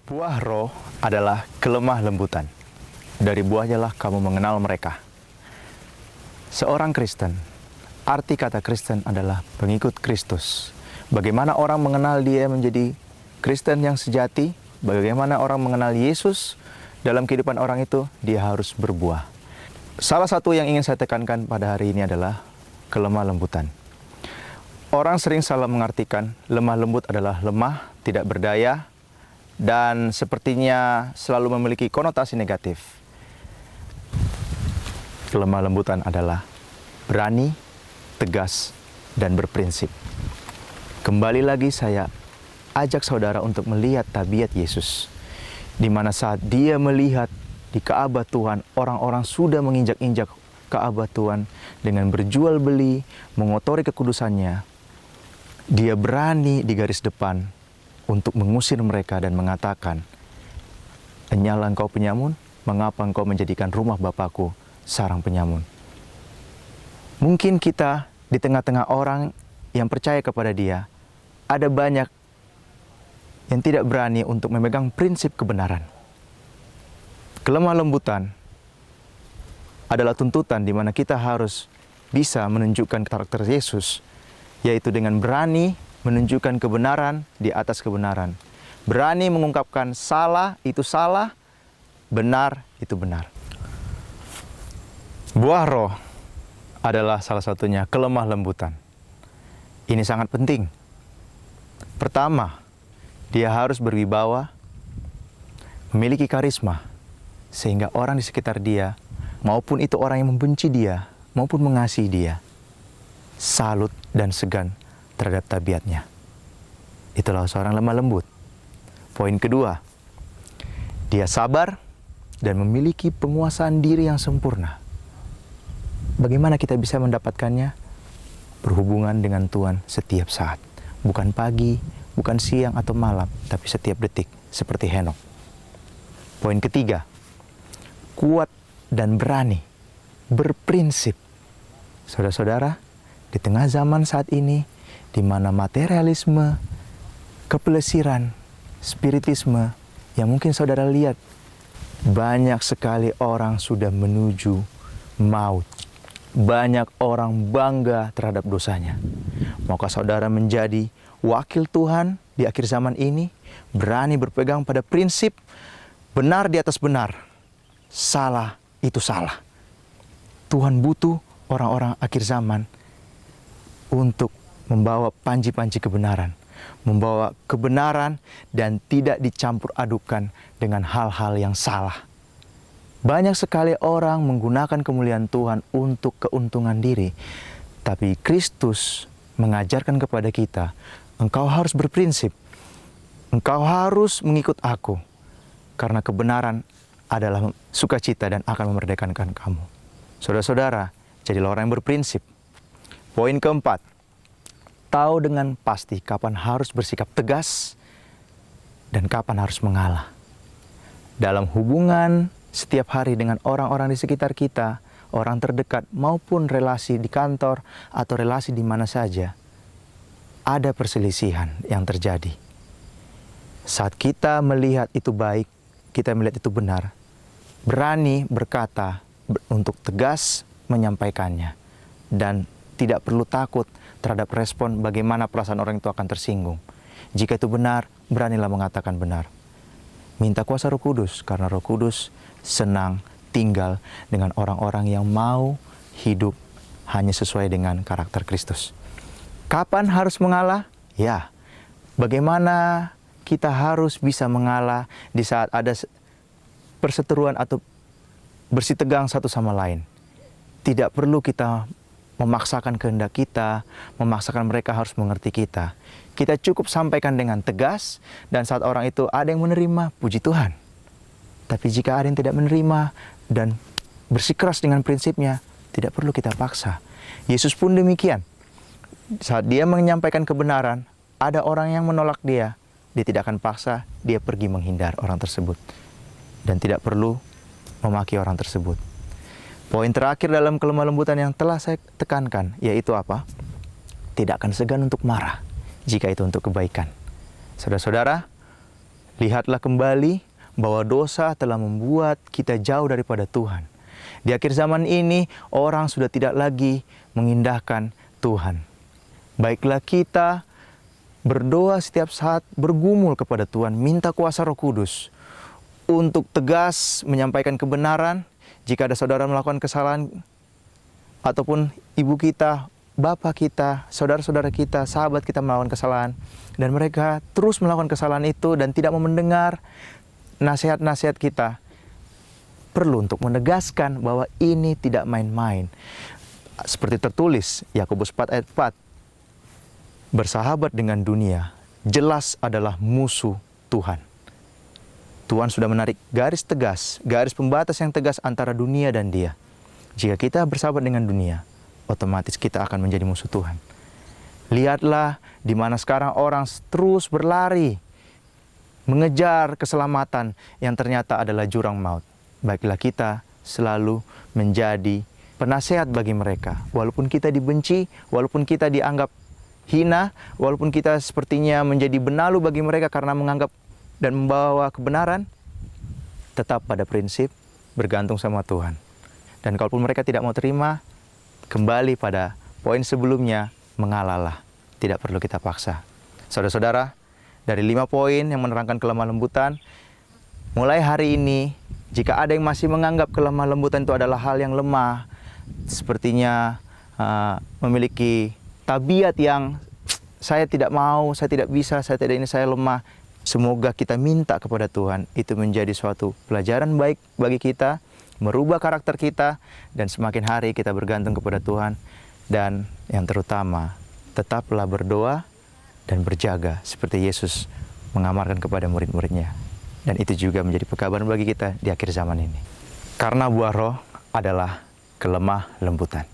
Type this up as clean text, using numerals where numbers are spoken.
Buah roh adalah kelemah lembutan. Dari buahnya lah kamu mengenal mereka. Seorang Kristen, arti kata Kristen adalah pengikut Kristus. Bagaimana orang mengenal dia menjadi Kristen yang sejati, bagaimana orang mengenal Yesus dalam kehidupan orang itu, dia harus berbuah. Salah satu yang ingin saya tekankan pada hari ini adalah kelemah lembutan. Orang sering salah mengartikan lemah lembut adalah lemah, tidak berdaya, dan sepertinya selalu memiliki konotasi negatif. Kelemah lembutan adalah berani, tegas, dan berprinsip. Kembali lagi saya ajak saudara untuk melihat tabiat Yesus, di mana saat dia melihat di Ka'bah Tuhan, orang-orang sudah menginjak-injak Ka'bah Tuhan dengan berjual beli, mengotori kekudusannya. Dia berani di garis depan untuk mengusir mereka dan mengatakan, "Enyala engkau penyamun, mengapa engkau menjadikan rumah Bapakku sarang penyamun?" Mungkin kita di tengah-tengah orang yang percaya kepada dia, ada banyak yang tidak berani untuk memegang prinsip kebenaran. Kelemah lembutan adalah tuntutan di mana kita harus bisa menunjukkan karakter Yesus, yaitu dengan berani menunjukkan kebenaran di atas kebenaran. Berani mengungkapkan salah itu salah, benar itu benar. Buah roh adalah salah satunya kelemah lembutan. Ini sangat penting. Pertama, dia harus berwibawa, memiliki karisma, sehingga orang di sekitar dia, maupun itu orang yang membenci dia, maupun mengasihi dia, salut dan segan terhadap tabiatnya. Itulah seorang lemah lembut. Poin kedua, dia sabar dan memiliki penguasaan diri yang sempurna. Bagaimana kita bisa mendapatkannya? Berhubungan dengan Tuhan setiap saat. Bukan pagi, bukan siang atau malam, tapi setiap detik, seperti Henokh. Poin ketiga, kuat dan berani, berprinsip. Saudara-saudara, di tengah zaman saat ini, di mana materialisme, kepelesiran, spiritisme, yang mungkin saudara lihat, banyak sekali orang sudah menuju maut. Banyak orang bangga terhadap dosanya. Maukah saudara menjadi wakil Tuhan di akhir zaman ini, berani berpegang pada prinsip benar di atas benar, salah itu salah. Tuhan butuh orang-orang akhir zaman untuk membawa panji-panji kebenaran, membawa kebenaran dan tidak dicampur adukan dengan hal-hal yang salah. Banyak sekali orang menggunakan kemuliaan Tuhan untuk keuntungan diri, tapi Kristus mengajarkan kepada kita, engkau harus berprinsip, engkau harus mengikut aku, karena kebenaran adalah sukacita dan akan memerdekakan kamu. Saudara-saudara, jadilah orang yang berprinsip. Poin keempat, tahu dengan pasti kapan harus bersikap tegas dan kapan harus mengalah. Dalam hubungan setiap hari dengan orang-orang di sekitar kita, orang terdekat maupun relasi di kantor atau relasi di mana saja, ada perselisihan yang terjadi. Saat kita melihat itu baik, kita melihat itu benar, berani berkata untuk tegas menyampaikannya dan tidak perlu takut terhadap respon bagaimana perasaan orang itu akan tersinggung. Jika itu benar, beranilah mengatakan benar. Minta kuasa Roh Kudus, karena Roh Kudus senang tinggal dengan orang-orang yang mau hidup hanya sesuai dengan karakter Kristus. Kapan harus mengalah? Ya, bagaimana kita harus bisa mengalah di saat ada perseteruan atau bersitegang satu sama lain. Tidak perlu kita memaksakan kehendak kita, memaksakan mereka harus mengerti kita. Kita cukup sampaikan dengan tegas, dan saat orang itu ada yang menerima, puji Tuhan. Tapi jika ada yang tidak menerima dan bersikeras dengan prinsipnya, tidak perlu kita paksa. Yesus pun demikian. Saat dia menyampaikan kebenaran, ada orang yang menolak dia tidak akan paksa, dia pergi menghindar orang tersebut. Dan tidak perlu memaki orang tersebut. Poin terakhir dalam kelemah lembutan yang telah saya tekankan, yaitu apa? Tidak akan segan untuk marah, jika itu untuk kebaikan. Saudara-saudara, Lihatlah kembali bahwa dosa telah membuat kita jauh daripada Tuhan. Di akhir zaman ini, orang sudah tidak lagi mengindahkan Tuhan. Baiklah kita berdoa setiap saat, bergumul kepada Tuhan, minta kuasa Roh Kudus untuk tegas menyampaikan kebenaran. Jika ada saudara melakukan kesalahan, ataupun ibu kita, bapak kita, saudara-saudara kita, sahabat kita melakukan kesalahan, dan mereka terus melakukan kesalahan itu dan tidak mau mendengar nasihat-nasihat kita, perlu untuk menegaskan bahwa ini tidak main-main. Seperti tertulis Yakobus 4 ayat 4, bersahabat dengan dunia jelas adalah musuh Tuhan. Tuhan sudah menarik garis tegas, garis pembatas yang tegas antara dunia dan Dia. Jika kita bersahabat dengan dunia, otomatis kita akan menjadi musuh Tuhan. Lihatlah di mana sekarang orang terus berlari mengejar keselamatan yang ternyata adalah jurang maut. Baiklah kita selalu menjadi penasehat bagi mereka. Walaupun kita dibenci, walaupun kita dianggap hina, walaupun kita sepertinya menjadi benalu bagi mereka karena menganggap dan membawa kebenaran, tetap pada prinsip bergantung sama Tuhan. Dan kalaupun mereka tidak mau terima, kembali pada poin sebelumnya, mengalahlah. Tidak perlu kita paksa. Saudara-saudara, dari 5 poin yang menerangkan kelemah lembutan, mulai hari ini, jika ada yang masih menganggap kelemah lembutan itu adalah hal yang lemah, sepertinya memiliki tabiat yang saya tidak mau, saya tidak bisa, saya tidak ini, saya lemah. Semoga kita minta kepada Tuhan, itu menjadi suatu pelajaran baik bagi kita, merubah karakter kita, dan semakin hari kita bergantung kepada Tuhan. Dan yang terutama, tetaplah berdoa dan berjaga seperti Yesus mengamarkan kepada murid-muridnya. Dan itu juga menjadi pekabaran bagi kita di akhir zaman ini. Karena buah roh adalah kelemah lembutan.